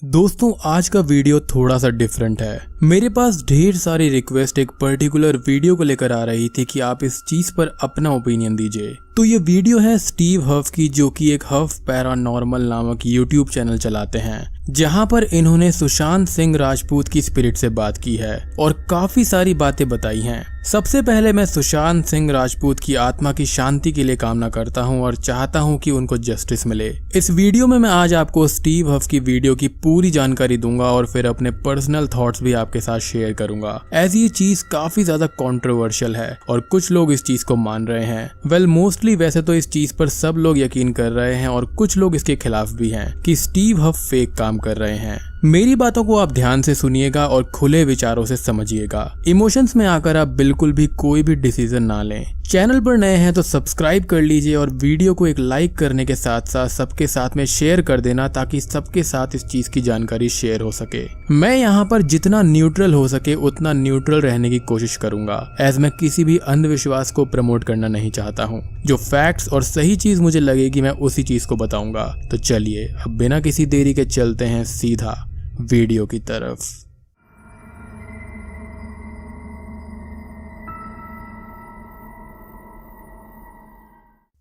दोस्तों आज का वीडियो थोड़ा सा डिफरेंट है। मेरे पास ढेर सारी रिक्वेस्ट एक पर्टिकुलर वीडियो को लेकर आ रही थी कि आप इस चीज पर अपना ओपिनियन दीजिए। तो ये वीडियो है स्टीव हफ की, जो कि एक हफ पैरानॉर्मल नामक यूट्यूब चैनल चलाते हैं, जहां पर इन्होंने सुशांत सिंह राजपूत की स्पिरिट से बात की है और काफी सारी बातें बताई हैं। सबसे पहले मैं सुशांत सिंह राजपूत की आत्मा की शांति के लिए कामना करता हूं और चाहता हूं कि उनको जस्टिस मिले। इस वीडियो में मैं आज आपको स्टीव हफ की वीडियो की पूरी जानकारी दूंगा और फिर अपने पर्सनल थॉट्स भी आपके साथ शेयर करूंगा। एज ये चीज काफी ज्यादा कंट्रोवर्शियल है और कुछ लोग इस चीज को मान रहे हैं। वेल मोस्टली वैसे तो इस चीज पर सब लोग यकीन कर रहे हैं और कुछ लोग इसके खिलाफ भी हैं कि स्टीव हफ फेक काम कर रहे हैं। मेरी बातों को आप ध्यान से सुनिएगा और खुले विचारों से समझिएगा। इमोशंस में आकर आप बिल्कुल भी कोई भी डिसीजन ना लें। चैनल पर नए हैं तो सब्सक्राइब कर लीजिए और वीडियो को एक लाइक करने के साथ साथ सबके साथ में शेयर कर देना, ताकि सबके साथ इस चीज की जानकारी शेयर हो सके। मैं यहाँ पर जितना न्यूट्रल हो सके उतना न्यूट्रल रहने की कोशिश करूंगा, एज मैं किसी भी अंधविश्वास को प्रमोट करना नहीं चाहता हूँ। जो फैक्ट्स और सही चीज मुझे लगेगी मैं उसी चीज को बताऊंगा। तो चलिए अब बिना किसी देरी के चलते हैं सीधा वीडियो की तरफ।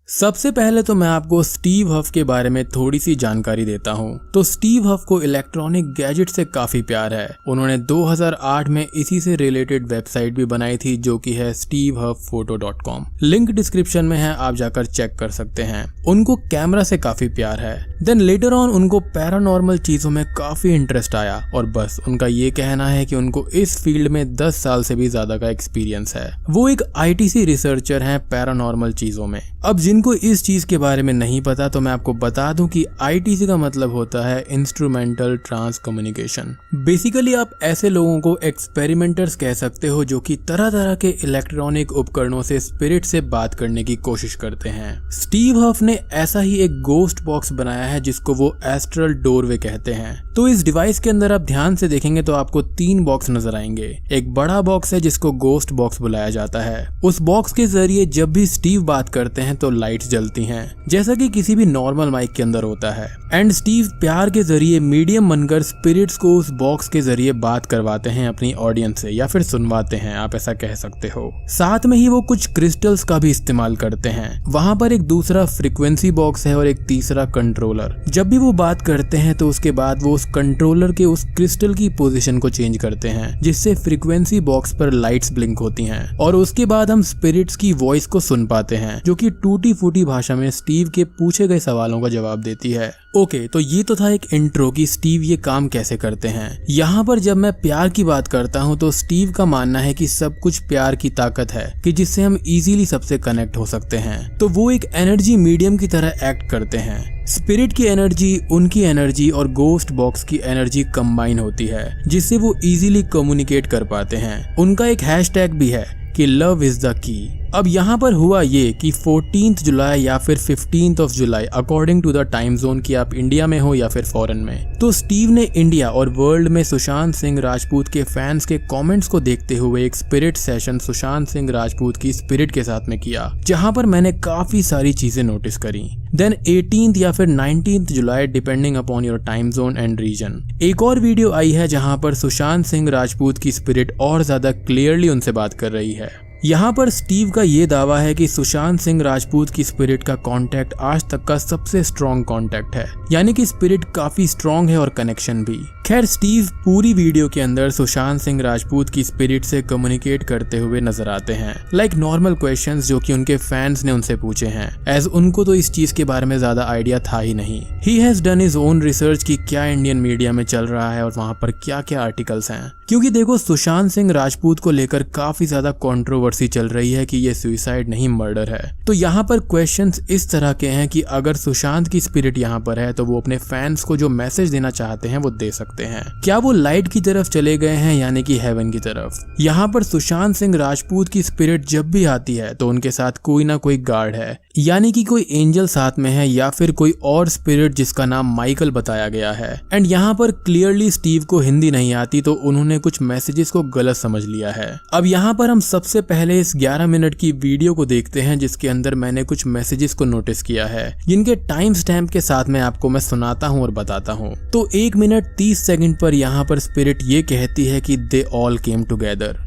सबसे पहले तो मैं आपको स्टीव हफ के बारे में थोड़ी सी जानकारी देता हूं। तो स्टीव हफ को इलेक्ट्रॉनिक गैजेट से काफी प्यार है। उन्होंने 2008 में इसी से रिलेटेड वेबसाइट भी बनाई थी, जो कि है stevhuffphoto.com। लिंक डिस्क्रिप्शन में है, आप जाकर चेक कर सकते हैं। उनको कैमरा से काफी प्यार है। देन लेटर ऑन उनको पैरानॉर्मल चीजों में काफी इंटरेस्ट आया और बस उनका ये कहना है कि उनको इस फील्ड में 10 साल से भी ज्यादा का एक्सपीरियंस है। वो एक ITC रिसर्चर हैं पैरानॉर्मल चीजों में। अब जिनको इस चीज के बारे में नहीं पता तो मैं आपको बता दूं कि ITC का मतलब होता है इंस्ट्रूमेंटल ट्रांस कम्युनिकेशन। बेसिकली आप ऐसे लोगों को एक्सपेरिमेंटर्स कह सकते हो जो कि तरह तरह के इलेक्ट्रॉनिक उपकरणों से स्पिरिट से बात करने की कोशिश करते हैं। स्टीव हफ ने ऐसा ही एक गोस्ट बॉक्स बनाया है जिसको वो एस्ट्रल डोरवे कहते हैं। तो इस डिवाइस के अंदर आप ध्यान से देखेंगे तो आपको 3 बॉक्स नजर आएंगे। एक बड़ा बॉक्स है जिसको गोस्ट बॉक्स बुलाया जाता है। उस बॉक्स के जरिए जब भी स्टीव बात करते हैं तो लाइट्स जलती हैं, जैसा कि किसी भी नॉर्मल माइक के अंदर होता है। एंड स्टीव प्यार के जरिए मीडियम बनकर स्पिरिट्स को उस बॉक्स के जरिए बात करवाते हैं अपनी ऑडियंस से, या फिर सुनवाते हैं, आप ऐसा कह सकते हो। साथ में ही वो कुछ क्रिस्टल्स का भी इस्तेमाल करते हैं। वहां पर एक दूसरा फ्रीक्वेंसी बॉक्स है और एक तीसरा कंट्रोलर। जब भी वो बात करते हैं तो उसके बाद वो उस कंट्रोलर के उस क्रिस्टल की पोजीशन को चेंज करते हैं, जिससे फ्रीक्वेंसी बॉक्स पर लाइट्स ब्लिंक होती हैं और उसके बाद हम स्पिरिट्स की वॉइस को सुन पाते हैं, जो कि टूटी फूटी भाषा में स्टीव के पूछे गए सवालों का जवाब देती है। ओके, तो ये तो था एक इंट्रो कि स्टीव ये काम कैसे करते हैं। यहाँ पर जब मैं प्यार की बात करता हूँ तो स्टीव का मानना है कि सब कुछ प्यार की ताकत है कि जिससे हम इजीली सबसे कनेक्ट हो सकते हैं। तो वो एक एनर्जी मीडियम की तरह एक्ट करते हैं। स्पिरिट की एनर्जी, उनकी एनर्जी और गोस्ट बॉक्स की एनर्जी कंबाइन होती है, जिससे वो इजीली कम्युनिकेट कर पाते हैं। उनका एक हैशटैग भी है कि लव इज द की। अब यहाँ पर हुआ ये कि 14 जुलाई या फिर 15 जुलाई according to the time zone की आप इंडिया में हो या फिर फॉरेन में, तो स्टीव ने इंडिया और वर्ल्ड में सुशांत सिंह राजपूत के फैंस के कमेंट्स को देखते हुए एक स्पिरिट सेशन सुशांत सिंह राजपूत की स्पिरिट के साथ में किया, जहाँ पर मैंने काफी सारी चीजें नोटिस करी। देन 18 या फिर 19 जुलाई depending upon your time zone and region, एक और वीडियो आई है जहाँ पर सुशांत सिंह राजपूत की स्पिरिट और ज्यादा क्लियरली उनसे बात कर रही है। यहाँ पर स्टीव का ये दावा है कि सुशांत सिंह राजपूत की स्पिरिट का कांटेक्ट आज तक का सबसे स्ट्रॉन्ग कांटेक्ट है, यानी कि स्पिरिट काफी स्ट्रॉन्ग है और कनेक्शन भी। खैर स्टीव पूरी वीडियो के अंदर सुशांत सिंह राजपूत की स्पिरिट से कम्युनिकेट करते हुए नजर आते हैं, लाइक नॉर्मल क्वेश्चंस जो कि उनके फैंस ने उनसे पूछे हैं, एज उनको तो इस चीज के बारे में ज्यादा आइडिया था ही नहीं। He has done his own research कि क्या इंडियन मीडिया में चल रहा है और वहाँ पर क्या क्या आर्टिकल्स हैं। क्योंकि देखो सुशांत सिंह राजपूत को लेकर काफी ज्यादा कंट्रोवर्सी चल रही है कि ये सुसाइड नहीं मर्डर है। तो यहाँ पर क्वेश्चंस इस तरह के हैं कि अगर सुशांत की स्पिरिट यहाँ पर है तो वो अपने फैंस को जो मैसेज देना चाहते हैं वो दे सकते हैं। क्या वो लाइट की तरफ चले गए हैं, यानी कि हेवन की तरफ? यहाँ पर सुशांत सिंह राजपूत की स्पिरिट जब भी आती है तो उनके साथ कोई ना कोई गार्ड है। यानी कि कोई एंजल साथ में है या फिर कोई और स्पिरिट जिसका नाम माइकल बताया गया है। एंड यहाँ पर क्लियरली स्टीव को हिंदी नहीं आती तो उन्होंने कुछ मैसेजेस को गलत समझ लिया है। अब यहाँ पर हम सबसे पहले इस 11 मिनट की वीडियो को देखते हैं जिसके अंदर मैंने कुछ मैसेजेस को नोटिस किया है, जिनके टाइम स्टैम्प के साथ में आपको मैं सुनाता हूँ और बताता हूँ। तो 1 मिनट 30 सेकंड पर यहाँ पर स्पिरिट ये कहती है कि दे ऑल केम टुगेदर।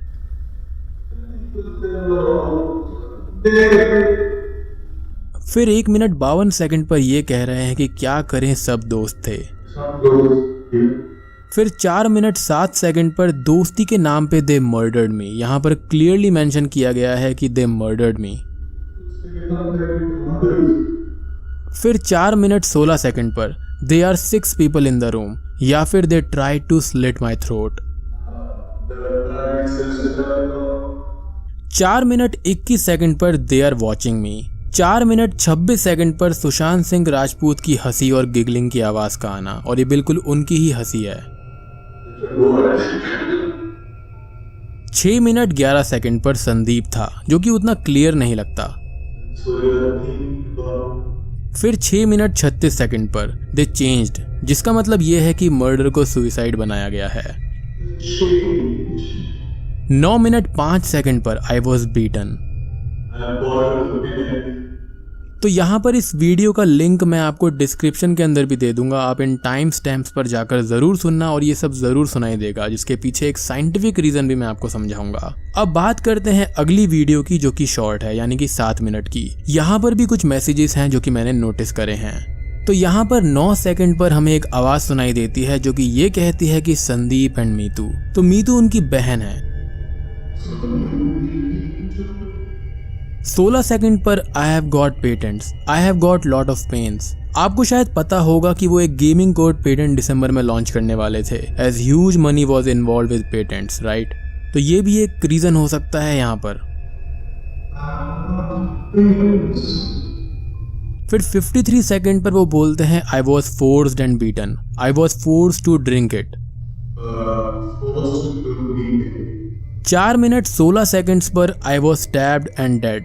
फिर 1 मिनट 52 सेकंड पर ये कह रहे हैं कि क्या करें सब दोस्त थे। फिर 4 मिनट 7 सेकंड पर दोस्ती के नाम पे दे मर्डर्ड मी, यहाँ पर क्लियरली मेंशन किया गया है कि दे मर्डर्ड मी। फिर 4 मिनट 16 सेकंड पर they are 6 people in the room, या फिर they try to slit my throat. 4 minute 21 second पर they are watching me. 4 minute 26 second पर सुशांत सिंह राजपूत की हंसी और गिगलिंग की आवाज का आना, और ये बिल्कुल उनकी ही हंसी है। 6 मिनट 11 सेकंड पर संदीप था, जो कि उतना क्लियर नहीं लगता। फिर 6 मिनट 36 सेकंड पर दे चेंज्ड, जिसका मतलब यह है कि मर्डर को सुसाइड बनाया गया है। 9 मिनट 5 सेकंड पर आई वॉज बीटन। तो यहाँ पर इस वीडियो का लिंक मैं आपको डिस्क्रिप्शन के अंदर भी दे दूंगा, आप इन टाइम स्टैम्प्स पर जाकर जरूर सुनना और ये सब जरूर सुनाई देगा, जिसके पीछे एक साइंटिफिक रीजन भी मैं आपको समझाऊंगा। अब बात करते हैं अगली वीडियो की, जो कि शॉर्ट है, यानी कि 7 मिनट की। यहाँ पर भी कुछ मैसेजेस हैं जो कि मैंने नोटिस करे हैं। तो यहाँ पर 9 सेकंड पर हमें एक आवाज सुनाई देती है जो कि ये कहती है कि संदीप एंड मीतू। तो मीतू उनकी बहन है। 16 सेकंड पर I have got patents, I have got lot of pens. आपको शायद पता होगा कि वो एक गेमिंग कोड पेटेंट दिसंबर में लॉन्च करने वाले थे, as huge money was involve with patents, right. तो ये भी एक रीजन हो सकता है यहाँ पर। फिर 53 सेकंड पर वो बोलते हैं I was forced and beaten, I was forced to drink it. 4 minute 16 seconds पर I was stabbed and dead.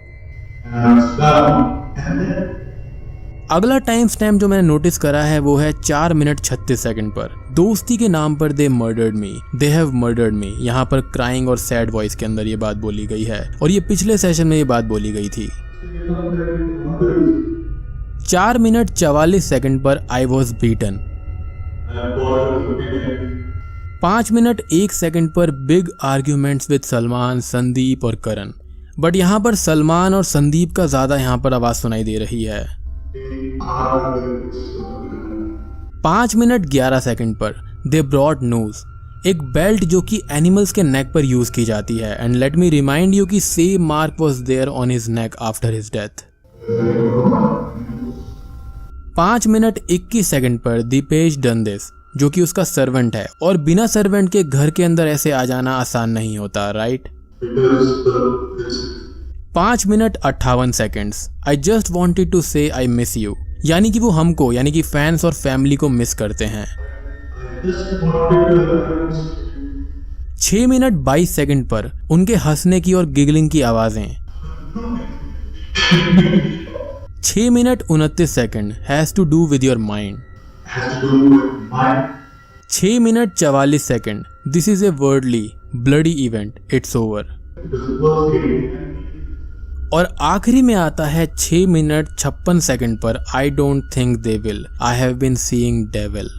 अगला टाइम स्टैम्प जो मैंने नोटिस करा है वो है 4 मिनट 36 सेकंड पर। दोस्ती के नाम पर they murdered me, they have murdered me. यहाँ पर क्राइंग और सैड वॉइस के अंदर ये बात बोली गई है, और ये पिछले सेशन में ये बात बोली गई थी। 4 मिनट 44 सेकंड पर I was beaten. 5 minute 1 second पर big arguments with Salman, Sandeep और करण। बट यहाँ पर सलमान और संदीप का ज्यादा यहाँ पर आवाज सुनाई दे रही है। 5 मिनट 11 सेकंड पर दे ब्रॉट नोज, एक बेल्ट जो कि एनिमल्स के नेक पर यूज की जाती है। And let me remind you कि same mark was there on his neck after his death. 5 minute 21 second पर दीपेश डन दिस, जो कि उसका सर्वेंट है, और बिना सर्वेंट के घर के अंदर ऐसे आ जाना आसान नहीं होता, right. 5 minute 58 seconds I just wanted to say I miss you, यानी कि वो हमको, यानी कि फैंस और फैमिली को मिस करते हैं। 6 मिनट 22 सेकंड पर उनके हंसने की और गिगलिंग की आवाजें। 6 minute 29 second has to do with your mind. 6 minute 44 second this is a worldly bloody event, it's over. और आखिरी में आता है 6 मिनट 56 सेकंड पर I don't think they will, I have been seeing devil.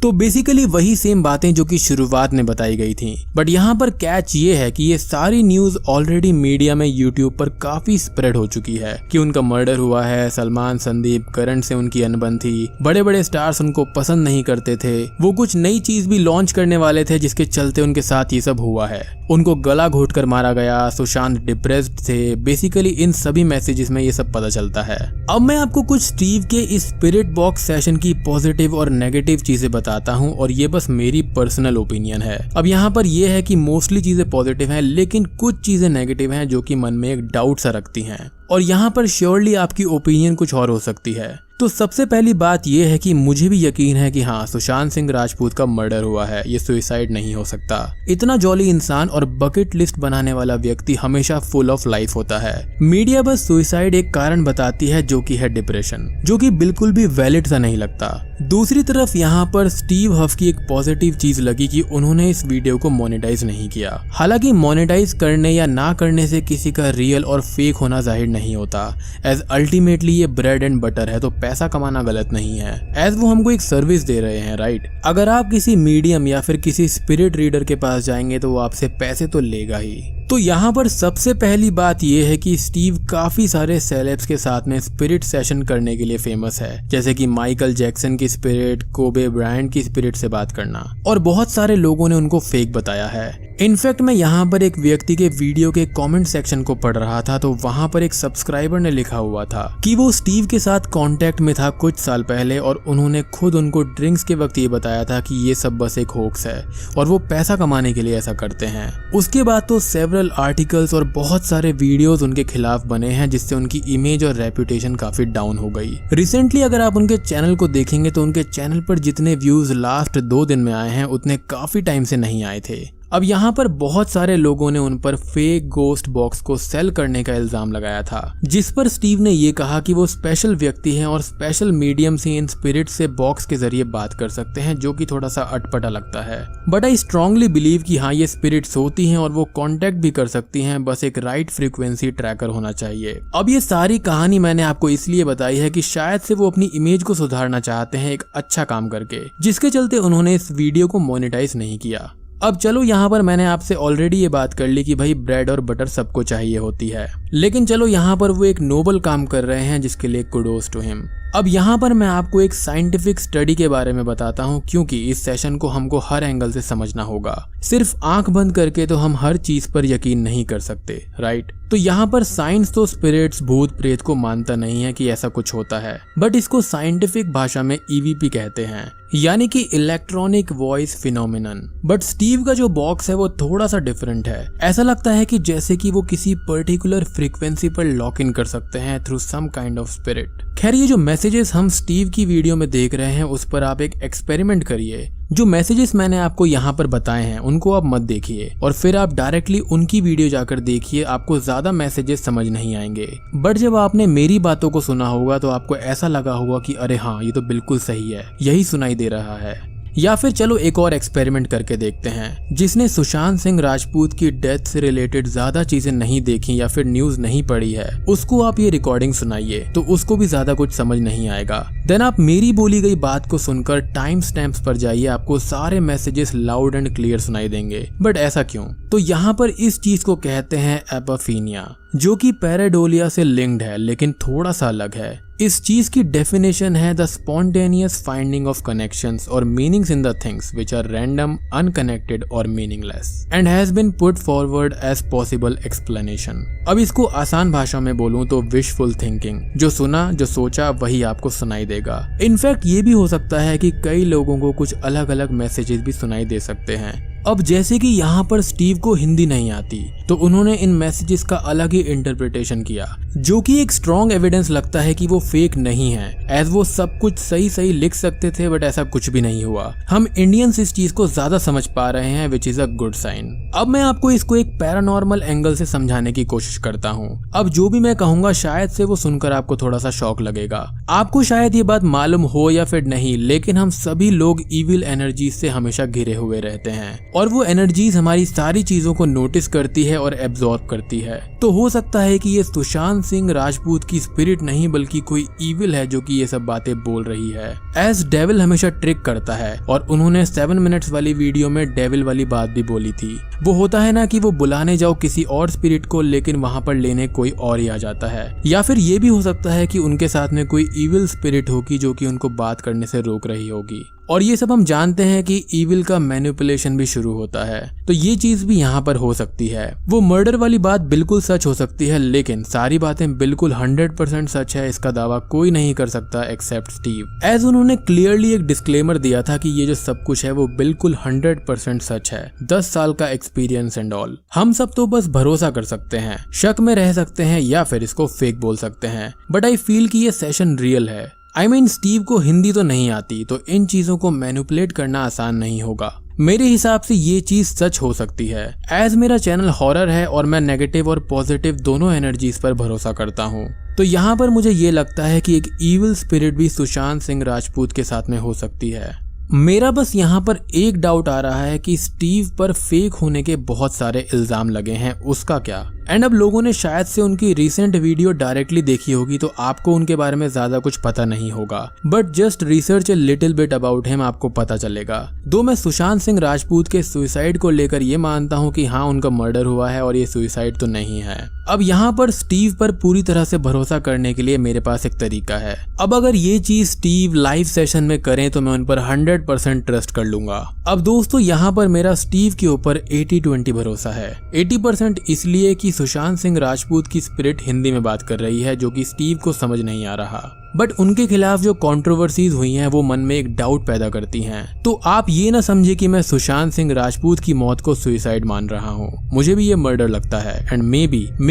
तो basically वही same बातें जो कि शुरुआत में बताई गई थी, बट यहाँ पर कैच ये है कि ये सारी न्यूज ऑलरेडी मीडिया में यूट्यूब पर काफी स्प्रेड हो चुकी है कि उनका मर्डर हुआ है, सलमान संदीप करण से उनकी अनबन थी, बड़े बड़े स्टार्स उनको पसंद नहीं करते थे, वो कुछ नई चीज भी लॉन्च करने वाले थे जिसके चलते उनके साथ ये सब हुआ है, उनको गला घोट कर मारा गया, सुशांत डिप्रेस्ड थे। बेसिकली इन सभी मैसेजेस में ये सब पता चलता है। अब मैं आपको कुछ स्टीव के इस स्पिरिट बॉक्स सेशन की पॉजिटिव और नेगेटिव चीजें बताता हूँ, और ये बस मेरी पर्सनल ओपिनियन है। अब यहाँ पर ये है कि मोस्टली चीजें पॉजिटिव हैं, लेकिन कुछ चीजें नेगेटिव हैं जो कि मन में एक डाउट सा रखती हैं, और यहाँ पर श्योरली आपकी ओपिनियन कुछ और हो सकती है। तो सबसे पहली बात यह है कि मुझे भी यकीन है कि हाँ, सुशांत सिंह राजपूत का मर्डर हुआ है, ये सुसाइड नहीं हो सकता। इतना जॉली इंसान और बकेट लिस्ट बनाने वाला व्यक्ति हमेशा फुल ऑफ लाइफ होता है। मीडिया बस सुसाइड एक कारण बताती है जो कि है डिप्रेशन, जो कि बिल्कुल भी वैलिड सा नहीं लगता। दूसरी तरफ यहाँ पर स्टीव हफ की एक पॉजिटिव चीज लगी कि उन्होंने इस वीडियो को मोनेटाइज नहीं किया। हालांकि मोनेटाइज करने या ना करने से किसी का रियल और फेक होना जाहिर नहीं होता, एज अल्टीमेटली ये ब्रेड एंड बटर है, तो पैसा कमाना गलत नहीं है, एज वो हमको एक सर्विस दे रहे हैं, राइट। अगर आप किसी मीडियम या फिर किसी स्पिरिट रीडर के पास जाएंगे तो वो आपसे पैसे तो लेगा ही। तो यहाँ पर सबसे पहली बात यह है कि स्टीव काफी सारे सेलेब्स के साथ में स्पिरिट सेशन करने के लिए फेमस है, जैसे कि माइकल जैक्सन की स्पिरिट, कोबे ब्रायंट की स्पिरिट से बात करना, और बहुत सारे लोगों ने उनको फेक बताया है। इनफैक्ट मैं यहाँ पर एक व्यक्ति के वीडियो के कमेंट सेक्शन को पढ़ रहा था, तो वहाँ पर एक सब्सक्राइबर ने लिखा हुआ था कि वो स्टीव के साथ कांटेक्ट में था कुछ साल पहले और उन्होंने खुद उनको ड्रिंक्स के वक्त ये बताया था कि ये सब बस एक होक्स है और वो पैसा कमाने के लिए ऐसा करते हैं। उसके बाद तो सेवरल आर्टिकल्स और बहुत सारे वीडियोस उनके खिलाफ बने हैं, जिससे उनकी इमेज और रेपुटेशन काफी डाउन हो गई। रिसेंटली अगर आप उनके चैनल को देखेंगे तो उनके चैनल पर जितने व्यूज लास्ट 2 दिन में आए हैं उतने काफी टाइम से नहीं आए थे। अब यहाँ पर बहुत सारे लोगों ने उन पर फेक गोस्ट बॉक्स को सेल करने का इल्जाम लगाया था, जिस पर स्टीव ने ये कहा कि वो स्पेशल व्यक्ति हैं और स्पेशल मीडियम से इन स्पिरिट से बॉक्स के जरिए बात कर सकते हैं, जो कि थोड़ा सा अटपटा लगता है। बट आई स्ट्रांगली बिलीव कि हाँ, ये स्पिरिट्स होती हैं और वो कांटेक्ट भी कर सकती हैं, बस एक राइट फ्रीक्वेंसी ट्रैकर होना चाहिए। अब ये सारी कहानी मैंने आपको इसलिए बताई है कि शायद से वो अपनी इमेज को सुधारना चाहते हैं एक अच्छा काम करके, जिसके चलते उन्होंने इस वीडियो को मोनेटाइज नहीं किया। अब चलो यहाँ पर मैंने आपसे ऑलरेडी ये बात कर ली कि भाई ब्रेड और बटर सबको चाहिए होती है, लेकिन चलो यहाँ पर वो एक नोबल काम कर रहे हैं जिसके लिए कुडोस टू हिम। अब यहाँ पर मैं आपको एक साइंटिफिक स्टडी के बारे में बताता हूँ, क्योंकि इस सेशन को हमको हर एंगल से समझना होगा। सिर्फ आंख बंद करके तो हम हर चीज पर यकीन नहीं कर सकते, राइट। तो यहाँ पर साइंस तो स्पिरिट्स, भूत प्रेत को मानता नहीं है कि ऐसा कुछ होता है, बट इसको साइंटिफिक भाषा में EVP कहते हैं, यानी कि electronic voice phenomenon. But Steve का जो बॉक्स है वो थोड़ा सा डिफरेंट है। ऐसा लगता है कि जैसे कि वो किसी पर्टिकुलर फ्रीक्वेंसी पर लॉक इन कर सकते हैं through some kind of spirit. खैर, ये जो मैसेजेस हम स्टीव की वीडियो में देख रहे हैं उस पर आप एक एक्सपेरिमेंट करिए। जो मैसेजेस मैंने आपको यहाँ पर बताए हैं उनको आप मत देखिए और फिर आप डायरेक्टली उनकी वीडियो जाकर देखिए, आपको ज्यादा मैसेजेस समझ नहीं आएंगे। बट जब आपने मेरी बातों को सुना होगा तो आपको ऐसा लगा होगा कि अरे हाँ, ये तो बिल्कुल सही है, यही सुनाई दे रहा है। या फिर चलो एक और एक्सपेरिमेंट करके देखते हैं। जिसने सुशांत सिंह राजपूत की डेथ से रिलेटेड ज्यादा चीजें नहीं देखी या फिर न्यूज नहीं पढ़ी है, उसको आप ये रिकॉर्डिंग सुनाइए तो उसको भी ज्यादा कुछ समझ नहीं आएगा। देन आप मेरी बोली गई बात को सुनकर टाइम स्टैम्प्स पर जाइए, आपको सारे मैसेजेस लाउड एंड क्लियर सुनाई देंगे। बट ऐसा क्यों? तो यहाँ पर इस चीज को कहते हैं एपिफेनिया, जो कि पैराडोलिया से लिंक्ड है लेकिन थोड़ा सा अलग है। इस चीज की डेफिनेशन है the spontaneous finding of connections और meanings in the things which are random, unconnected और meaningless and has been put forward as possible explanation. अब इसको आसान भाषा में बोलूं तो विशफुल थिंकिंग, जो सुना, जो सोचा वही आपको सुनाई देगा। इनफैक्ट ये भी हो सकता है कि कई लोगों को कुछ अलग अलग मैसेजेस भी सुनाई दे सकते हैं। अब जैसे कि यहाँ पर स्टीव को हिंदी नहीं आती, तो उन्होंने इन मैसेजेस का अलग ही इंटरप्रिटेशन किया, जो कि एक स्ट्रॉन्ग एविडेंस लगता है कि वो फेक नहीं है, एज वो सब कुछ सही सही लिख सकते थे, बट ऐसा कुछ भी नहीं हुआ। हम इंडियंस इस चीज को ज्यादा समझ पा रहे हैं, which is a good sign. अब मैं आपको इसको एक पैरानॉर्मल एंगल से समझाने की कोशिश करता हूँ। अब जो भी मैं कहूँगा शायद से वो सुनकर आपको थोड़ा सा शॉक लगेगा। आपको शायद ये बात मालूम हो या फिर नहीं, लेकिन हम सभी लोग इविल एनर्जीज से हमेशा घिरे हुए रहते हैं और वो एनर्जीज हमारी सारी चीजों को नोटिस करती है और एब्जॉर्ब करती है। तो हो सकता है कि ये सुशांत सिंह राजपूत की स्पिरिट नहीं बल्कि कोई इविल है जो कि ये सब बातें बोल रही है। एज डेविल हमेशा ट्रिक करता है और उन्होंने 7 मिनट्स वाली वीडियो में डेविल वाली बात भी बोली थी। वो होता है ना कि वो बुलाने जाओ किसी और स्पिरिट को, लेकिन वहां पर लेने कोई और ही आ जाता है। या फिर ये भी हो सकता है कि उनके साथ में कोई इविल स्पिरिट होगी जो कि उनको बात करने से रोक रही होगी। और ये सब हम जानते हैं कि इविल का मैनिपुलेशन भी शुरू होता है, तो ये चीज भी यहाँ पर हो सकती है। वो मर्डर वाली बात बिल्कुल सच हो सकती है, लेकिन सारी बातें बिल्कुल 100% सच है, इसका दावा कोई नहीं कर सकता एक्सेप्ट स्टीव। एज उन्होंने क्लियरली एक डिस्क्लेमर दिया था कि ये जो सब कुछ है वो बिल्कुल 100% सच है, 10 साल का एक्सपीरियंस एंड ऑल। हम सब तो बस भरोसा कर सकते हैं, शक में रह सकते हैं या फिर इसको फेक बोल सकते हैं, बट आई फील कि ये सेशन रियल है। I mean, स्टीव को हिंदी तो नहीं आती, तो इन चीजों को मैनिपुलेट करना आसान नहीं होगा। मेरे हिसाब से ये चीज सच हो सकती है। एज मेरा चैनल हॉरर है और मैं नेगेटिव और पॉजिटिव दोनों एनर्जीज पर भरोसा करता हूँ, तो यहाँ पर मुझे ये लगता है कि एक इविल स्पिरिट भी सुशांत सिंह राजपूत के साथ में हो सकती है। मेरा बस यहाँ पर एक डाउट आ रहा है कि स्टीव पर फेक होने के बहुत सारे इल्जाम लगे हैं, उसका क्या। एंड अब लोगों ने शायद से उनकी रिसेंट वीडियो डायरेक्टली देखी होगी, तो आपको उनके बारे में ज्यादा कुछ पता नहीं होगा, but just research a little bit about him, आपको पता चलेगा। दो मैं सुशांत सिंह राजपूत के सुसाइड को लेकर ये मानता हूँ कि हाँ, उनका मर्डर हुआ है और ये सुसाइड तो नहीं है। अब यहाँ पर स्टीव पर पूरी तरह से भरोसा करने के लिए मेरे पास एक तरीका है। अब अगर ये चीज स्टीव लाइव सेशन में करें तो मैं उन पर 100% ट्रस्ट कर लूंगा। अब दोस्तों, यहाँ पर मेरा स्टीव के ऊपर 80-20 भरोसा है। 80% इसलिए कि सुशांत सिंह राजपूत की स्पिरिट हिंदी में बात कर रही है, जो कि स्टीव को समझ नहीं आ रहा, बट उनके खिलाफ जो कंट्रोवर्सीज हुई हैं वो मन में एक डाउट पैदा करती हैं। तो आप ये ना समझे कि मैं सुशांत सिंह राजपूत की मौत को सुसाइड मान रहा हूँ, मुझे भी ये मर्डर लगता है। एंड मे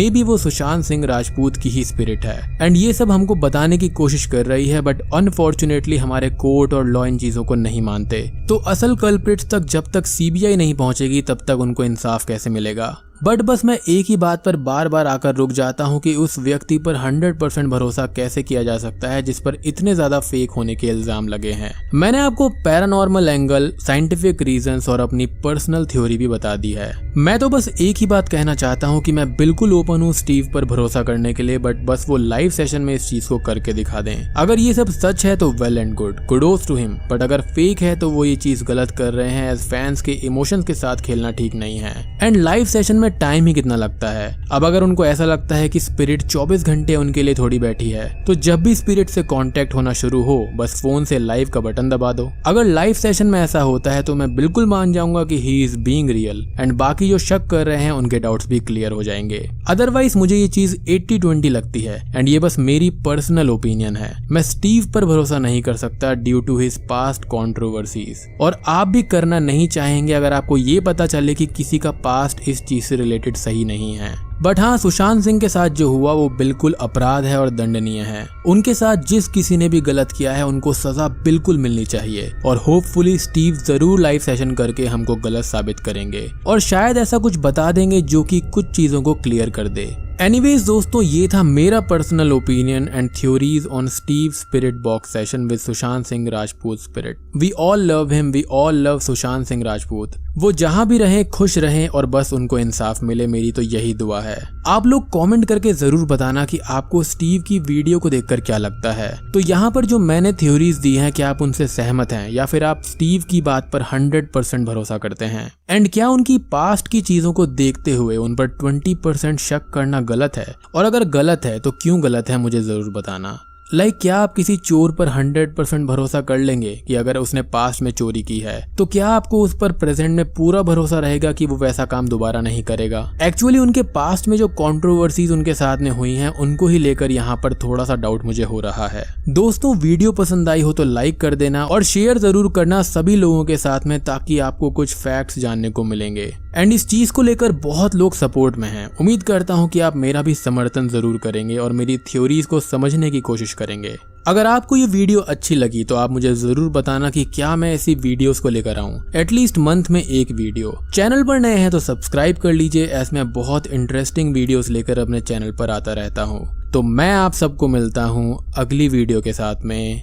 बी वो सुशांत सिंह राजपूत की ही स्पिरिट है, एंड ये सब हमको बताने की कोशिश कर रही है, बट अनफॉर्चुनेटली हमारे कोर्ट और लॉ इन चीजों को नहीं मानते। तो असल कल्प्रिट्स तक जब तक सीबीआई नहीं पहुंचेगी तब तक उनको इंसाफ कैसे मिलेगा। बट बस मैं एक ही बात पर बार बार आकर रुक जाता हूँ कि उस व्यक्ति पर 100% भरोसा कैसे किया जा सकता है जिस पर इतने ज्यादा फेक होने के इल्जाम लगे हैं। मैंने आपको पैरानॉर्मल एंगल, साइंटिफिक रीजंस और अपनी पर्सनल थ्योरी भी बता दी है। मैं तो बस एक ही बात कहना चाहता हूँ कि मैं बिल्कुल ओपन हूँ स्टीव पर भरोसा करने के लिए, बट बस वो लाइव सेशन में इस चीज को करके दिखा दें। अगर ये सब सच है तो well and good, kudos to him, but अगर फेक है तो वो ये चीज गलत कर रहे हैं। एज फैंस के इमोशंस के साथ खेलना ठीक नहीं है। एंड लाइव सेशन में टाइम ही कितना लगता है। अब अगर उनको ऐसा लगता है कि स्पिरिट 24 घंटे उनके लिए थोड़ी बैठी है, तो जब भी स्पिरिट से कांटेक्ट होना शुरू हो बस फोन से लाइव का बटन दबा दो। अगर लाइव सेशन में ऐसा होता है तो मैं बिल्कुल मान जाऊंगा कि he is being real, and बाकी जो शक कर रहे हैं उनके डाउट्स भी क्लियर हो जाएंगे। अदरवाइज मुझे ये चीज 80-20 लगती है, एंड ये बस मेरी पर्सनल ओपिनियन है। मैं स्टीव पर भरोसा नहीं कर सकता due to his past controversies, और आप भी करना नहीं चाहेंगे अगर आपको ये पता चले कि किसी का पास्ट इस चीज से रिलेटेड सही नहीं है। बट हाँ, सुशांत सिंह के साथ जो हुआ वो बिल्कुल अपराध है और दंडनीय है। उनके साथ जिस किसी ने भी गलत किया है उनको सजा बिल्कुल मिलनी चाहिए, और होपफुली स्टीव जरूर लाइव सेशन करके हमको गलत साबित करेंगे और शायद ऐसा कुछ बता देंगे जो कि कुछ चीजों को क्लियर कर दे। एनीवेज दोस्तों, ये था मेरा personal opinion and theories on Steve spirit box session with Sushant Singh Rajput spirit. We all love him, we all love Sushant Singh Rajput. वो जहां भी रहें खुश रहें और बस उनको इंसाफ मिले, मेरी तो यही दुआ है। आप लोग कमेंट करके जरूर बताना कि आपको स्टीव की वीडियो को देखकर क्या लगता है। तो यहाँ पर जो मैंने थ्योरीज दी हैं, क्या आप उनसे सहमत हैं या फिर आप स्टीव की बात पर 100% भरोसा करते हैं? एंड क्या उनकी पास्ट की चीजों को देखते हुए उन पर 20% शक करना गलत है? और अगर गलत है तो क्यों गलत है, मुझे जरूर बताना। क्या आप किसी चोर पर 100% भरोसा कर लेंगे कि अगर उसने पास्ट में चोरी की है तो क्या आपको उस पर प्रेजेंट में पूरा भरोसा रहेगा कि वो वैसा काम दोबारा नहीं करेगा? एक्चुअली उनके पास्ट में जो कंट्रोवर्सीज उनके साथ में हुई हैं उनको ही लेकर यहाँ पर थोड़ा सा डाउट मुझे हो रहा है। दोस्तों, वीडियो पसंद आई हो तो लाइक कर देना और शेयर जरूर करना सभी लोगों के साथ में, ताकि आपको कुछ फैक्ट्स जानने को मिलेंगे। एंड इस चीज को लेकर बहुत लोग सपोर्ट में हैं। उम्मीद करता हूँ कि आप मेरा भी समर्थन जरूर करेंगे और मेरी थ्योरीज को समझने की कोशिश करेंगे। अगर आपको ये वीडियो अच्छी लगी तो आप मुझे जरूर बताना कि क्या मैं ऐसी वीडियोस को लेकर आऊं, एटलीस्ट मंथ में एक वीडियो। चैनल पर नए हैं तो सब्सक्राइब कर लीजिए, ऐसे मैं बहुत इंटरेस्टिंग वीडियोस लेकर अपने चैनल पर आता रहता हूं। तो मैं आप सबको मिलता हूं अगली वीडियो के साथ में,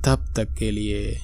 तब तक के लिए